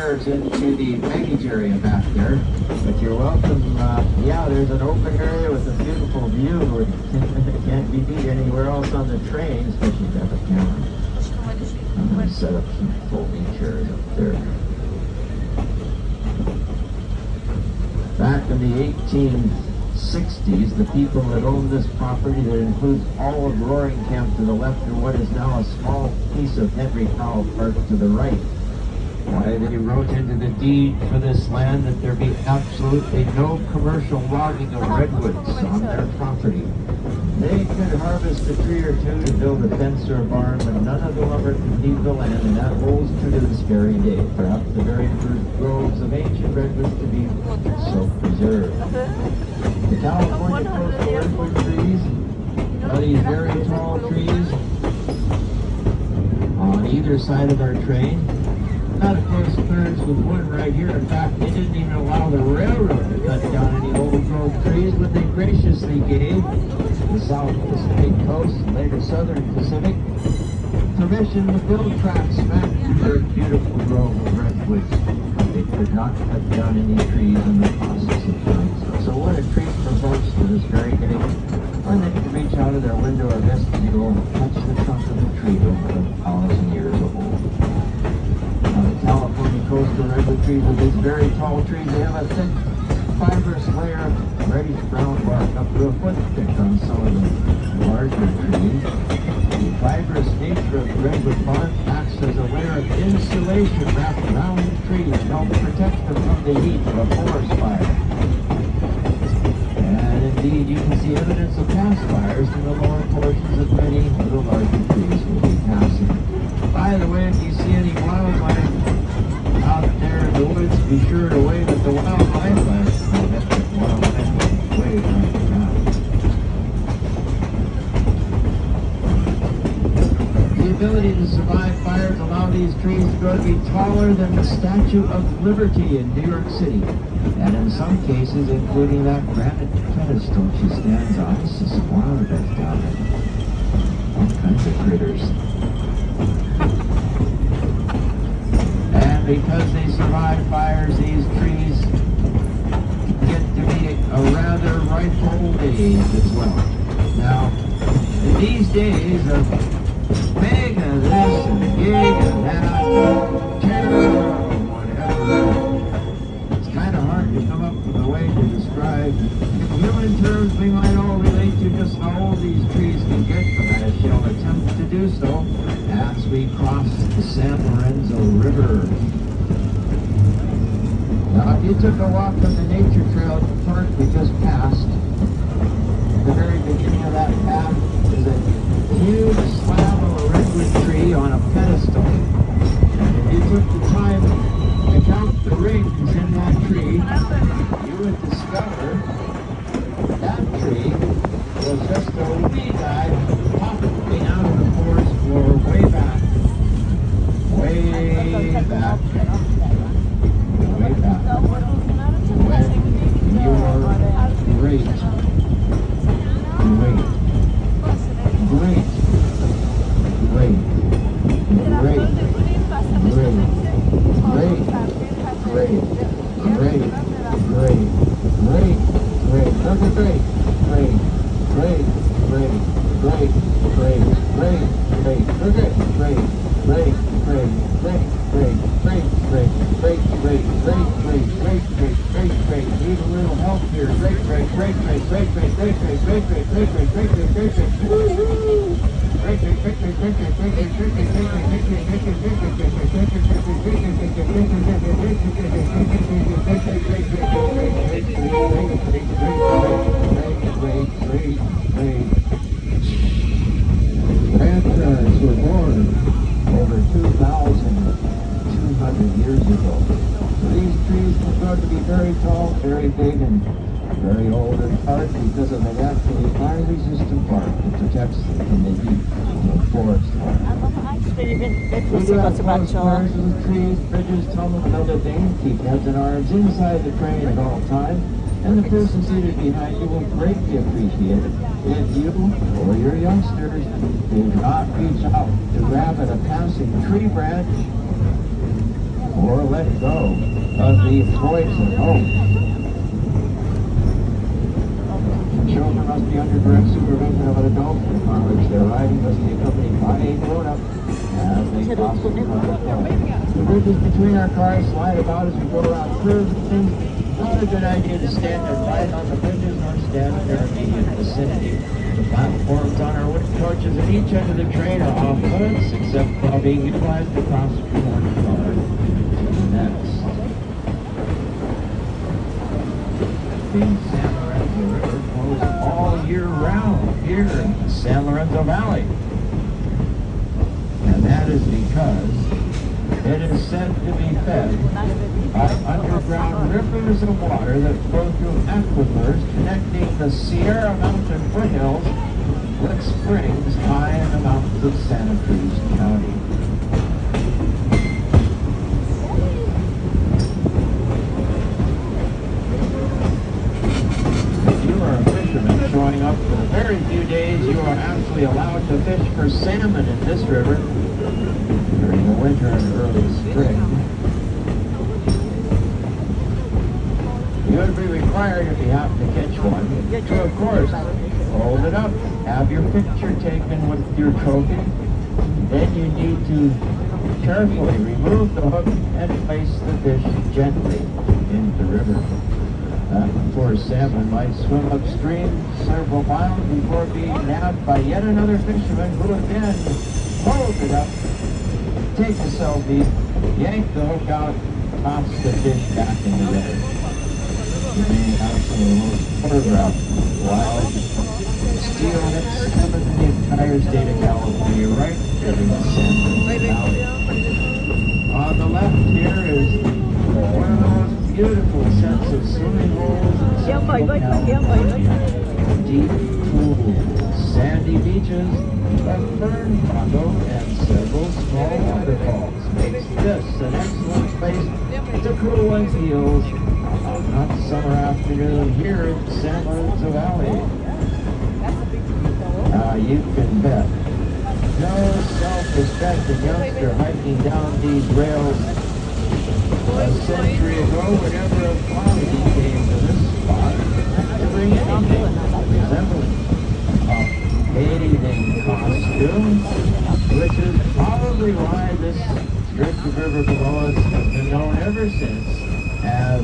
stairs into the baggage area back there. But you're welcome. Yeah, there's an open area with a beautiful view. It can't be beat anywhere else on the train, especially if you have a camera. I'm going to set up some folding chairs up there. Back in the 1860s, the people that owned this property, that includes all of Roaring Camp to the left and what is now a small piece of Henry Powell Park to the right, why they wrote into the deed for this land that there be absolutely no commercial logging of redwoods on their property. They could harvest a tree or two to build a fence or a barn, but none of the lumber could leave the land, and that holds true to this very day. Perhaps the very first groves of ancient redwoods to be so preserved. The California coastal redwood trees are these very tall trees on either side of our train. Not of course clearance with wood right here. In fact, they didn't even allow the railroad to cut down any old growth trees, but they graciously gave the South Pacific Coast and later Southern Pacific permission to build tracks back to their beautiful grove of redwoods. They could not cut down any trees in the process of doing so. So what a treat for folks to this very day when they can reach out of their window or vestibule and touch the trunk of the tree over 1,000 years old. California coastal redwood trees with these very tall trees, they have a thick fibrous layer of reddish brown bark up to a foot thick on some of the larger trees. The fibrous nature of the redwood bark acts as a layer of insulation wrapped around the tree to help protect them from the heat of a forest fire. And indeed, you can see evidence of past fires in the lower portions of many of the larger trees we'll be passing. By the way, if you see any wildlife out there in the woods, be sure to wave at the wildlife. I bet the wildlife wave right now. The ability to survive fires allow these trees to grow to be taller than the Statue of Liberty in New York City, and in some cases, including that granite pedestal she stands on. This is some wildlife down there. All kinds of critters. And because they survive fires, these trees get to be a rather ripe old age as well. Now, in these days of big of this and big of that, terror or whatever, it's kind of hard to come up with a way to describe. In human terms, we might all relate to just how old these trees can get, but I shall attempt to do so as we cross the San Lorenzo River. Now, if you took a walk on the nature trail at the park we just passed, at the very beginning of that path is a huge slab of a redwood tree on a pedestal. And if you took the time to count the rings in that tree, you would discover that tree was just a wee guy popping out of the forest floor way back. Way back. Way back. When your great, grandparents were born over 2,200 years ago. So these trees can grow to be very tall, very big, and very old, in part because of the naturally fire-resistant bark that protects them from the heat of forest fire. We do have close quarters with trees, bridges, tunnels, and other things. Keep heads and arms inside the train at all times, and the person seated behind you will greatly appreciate it if you or your youngsters do not reach out to grab at a passing tree branch or let go of the poison. Children must be under direct supervision of an adult, on which their riding must be accompanied by a grown-up as they cross the road. The bridges between our cars slide about as we go around curves and things. Not a good idea to stand and ride on the bridges or stand in their immediate vicinity. The platforms on our wooden coaches at each end of the train are off limits, except while being utilized to cross from one car to the next. The San Lorenzo River flows all year round here in the San Lorenzo Valley. And that is because it is said to be fed by underground rivers of water that flow through aquifers connecting the Sierra Mountain foothills with springs high in the mountains of Santa Cruz County. If you are a fisherman showing up for the very few days you are actually allowed to fish for salmon in this river during the winter and early spring, you would be required, if you happen to catch one, to, of course, hold it up, have your picture taken with your trophy. Then you need to carefully remove the hook and place the fish gently into the river. Poor salmon might swim upstream several miles before being nabbed by yet another fisherman who again holds it up, takes a selfie, yank the hook out, toss the fish back in the river. You may have some of the most photographed wild steel hits coming in the entire state of California, right here in the San Lorenzo Valley. On the left here is one of the most beautiful sets of swimming holes in Central California. Deep pools, sandy beaches, a fern grotto, and several small waterfalls makes this an excellent place to cool one's heels on a hot summer afternoon here in San Lorenzo Valley. You can bet no self-respecting youngster hiking down these rails a century ago would ever have thought he came to this spot to bring anything resembling a bathing costume, which is probably why this stretch of river below us has been known ever since as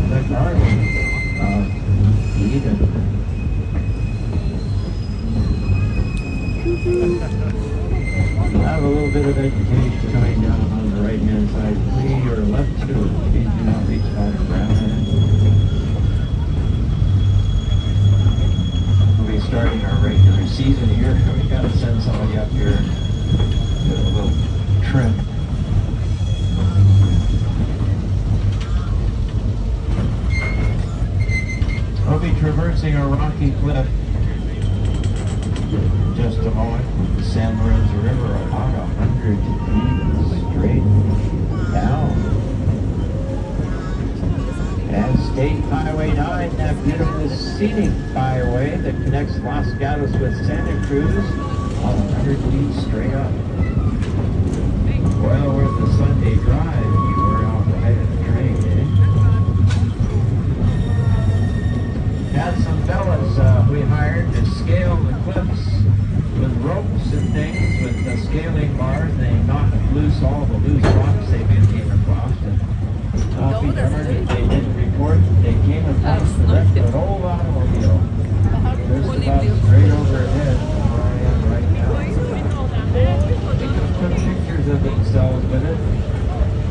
the Garden of Eden. You have a little bit of vegetation coming down on the right-hand side. Please, or left too. Please do not reach out and grab it. We'll be starting our regular season here. We got to send somebody up here to get a little trim. We'll be traversing a rocky cliff in just a moment. The San Lorenzo River about 100 feet straight down. And State Highway 9, that beautiful scenic byway that connects Los Gatos with Santa Cruz, 100 feet straight up. Well, worth the Sunday drive if you were out riding the train, eh? Had some fellas we hired to scale the cliffs with ropes and things with the scaling bars. They knocked loose all the loose rocks they came across. And I'll be darned if they didn't report that they came across the wreck of an old automobile. Just about straight overhead from where I am right now. They just took pictures of themselves with it.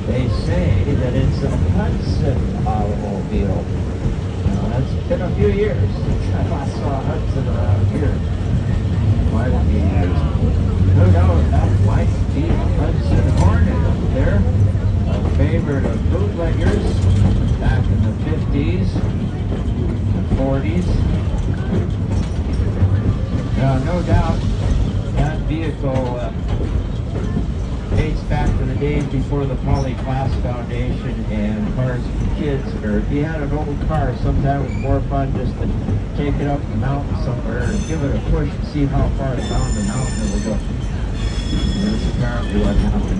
They say that it's a Hudson automobile. Now, that's been a few years since I last saw Hudson around here. Quite a few years. Who knows, that might be a Hudson Hornet up there. A favorite of bootleggers back in the 50s, the 40s. Now, no doubt that vehicle dates back to the days before the Poly Class Foundation and Cars for Kids. Or if you had an old car, sometimes it was more fun just to take it up the mountain somewhere and give it a push and see how far down the mountain it would go. And that's apparently what happened